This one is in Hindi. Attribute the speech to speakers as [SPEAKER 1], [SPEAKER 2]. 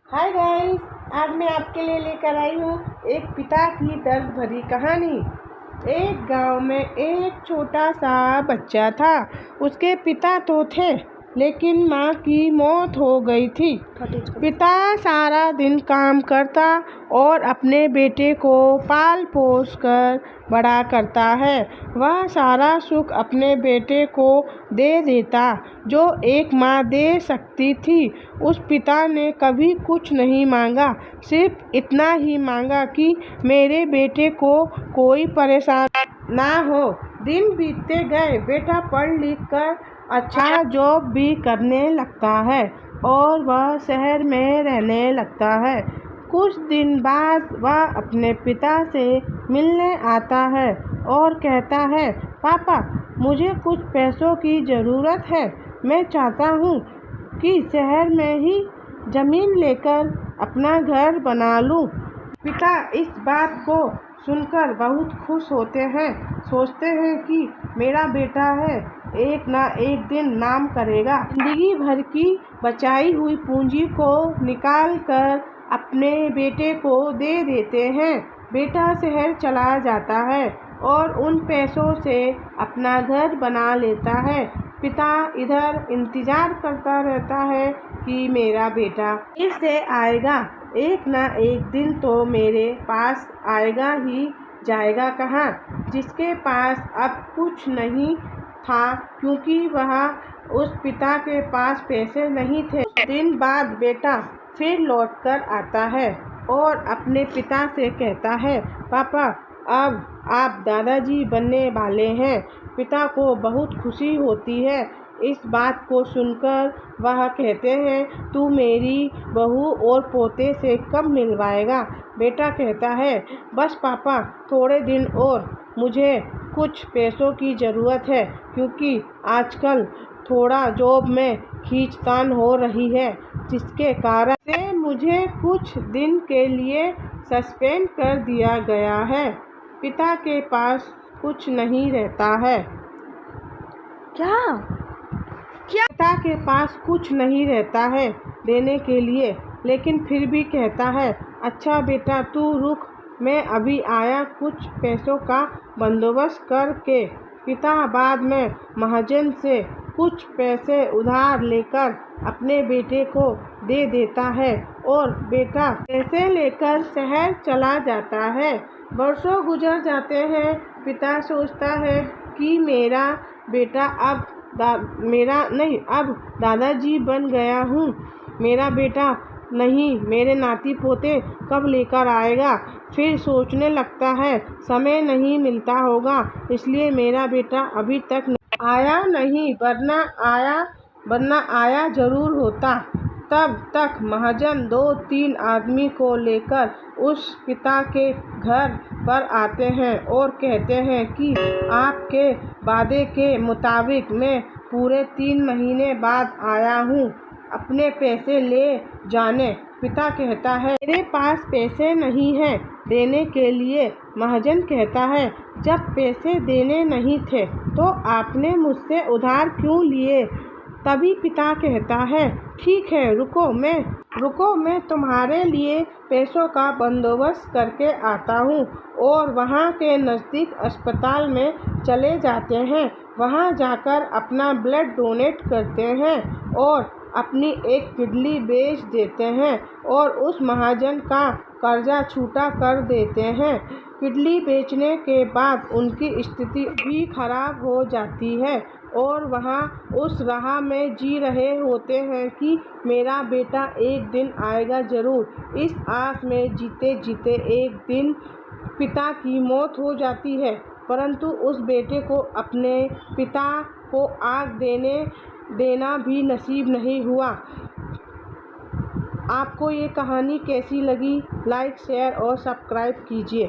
[SPEAKER 1] हाय गाइस, आज मैं आपके लिए लेकर आई हूँ एक पिता की दर्द भरी कहानी। एक गांव में एक छोटा सा बच्चा था। उसके पिता तो थे, लेकिन माँ की मौत हो गई थी। पिता सारा दिन काम करता और अपने बेटे को पाल पोस कर बड़ा करता है। वह सारा सुख अपने बेटे को दे देता जो एक माँ दे सकती थी। उस पिता ने कभी कुछ नहीं मांगा, सिर्फ इतना ही मांगा कि मेरे बेटे को कोई परेशानी ना हो। दिन बीतते गए, बेटा पढ़ लिख कर अच्छा जॉब भी करने लगता है और वह शहर में रहने लगता है। कुछ दिन बाद वह अपने पिता से मिलने आता है और कहता है, पापा, मुझे कुछ पैसों की ज़रूरत है। मैं चाहता हूँ कि शहर में ही ज़मीन लेकर अपना घर बना लूँ। पिता इस बात को सुनकर बहुत खुश होते हैं। सोचते हैं कि मेरा बेटा है, एक ना एक दिन नाम करेगा। जिंदगी भर की बचाई हुई पूंजी को निकाल कर अपने बेटे को दे देते हैं। बेटा शहर चला जाता है और उन पैसों से अपना घर बना लेता है। पिता इधर इंतजार करता रहता है कि मेरा बेटा फिर से आएगा, एक ना एक दिन तो मेरे पास आएगा ही जाएगा कहाँ। जिसके पास अब कुछ नहीं था, क्योंकि वह उस पिता के पास पैसे नहीं थे। दिन बाद बेटा फिर लौट कर आता है और अपने पिता से कहता है, पापा, अब आप दादाजी बनने वाले हैं। पिता को बहुत खुशी होती है। इस बात को सुनकर वह कहते हैं, तू मेरी बहू और पोते से कब मिलवाएगा। बेटा कहता है, बस पापा, थोड़े दिन और। मुझे कुछ पैसों की ज़रूरत है, क्योंकि आजकल थोड़ा जॉब में खींचतान हो रही है, जिसके कारण से मुझे कुछ दिन के लिए सस्पेंड कर दिया गया है। पिता के पास कुछ नहीं रहता है। पिता के पास कुछ नहीं रहता है देने के लिए, लेकिन फिर भी कहता है, अच्छा बेटा, तू रुक, मैं अभी आया कुछ पैसों का बंदोबस्त करके। पिता बाद में महाजन से कुछ पैसे उधार लेकर अपने बेटे को दे देता है और बेटा पैसे लेकर शहर चला जाता है। वर्षों गुजर जाते हैं। पिता सोचता है कि मेरा बेटा अब दादाजी बन गया हूँ। मेरा बेटा नहीं, मेरे नाती पोते कब लेकर आएगा। फिर सोचने लगता है, समय नहीं मिलता होगा, इसलिए मेरा बेटा अभी तक आया नहीं, वरना आया जरूर होता। तब तक महाजन 2-3 आदमी को लेकर उस पिता के घर पर आते हैं और कहते हैं कि आपके वादे के मुताबिक मैं पूरे 3 महीने बाद आया हूँ अपने पैसे ले जाने। पिता कहता है, मेरे पास पैसे नहीं हैं देने के लिए। महाजन कहता है, जब पैसे देने नहीं थे तो आपने मुझसे उधार क्यों लिए। तभी पिता कहता है, ठीक है, रुको, मैं तुम्हारे लिए पैसों का बंदोबस्त करके आता हूँ। और वहाँ के नज़दीक अस्पताल में चले जाते हैं। वहाँ जाकर अपना ब्लड डोनेट करते हैं और अपनी एक किडनी बेच देते हैं और उस महाजन का कर्जा छूटा कर देते हैं। किडनी बेचने के बाद उनकी स्थिति भी खराब हो जाती है और वहाँ उस राह में जी रहे होते हैं कि मेरा बेटा एक दिन आएगा ज़रूर। इस आस में जीते जीते एक दिन पिता की मौत हो जाती है, परंतु उस बेटे को अपने पिता को आग देना भी नसीब नहीं हुआ। आपको ये कहानी कैसी लगी? लाइक, शेयर और सब्सक्राइब कीजिए।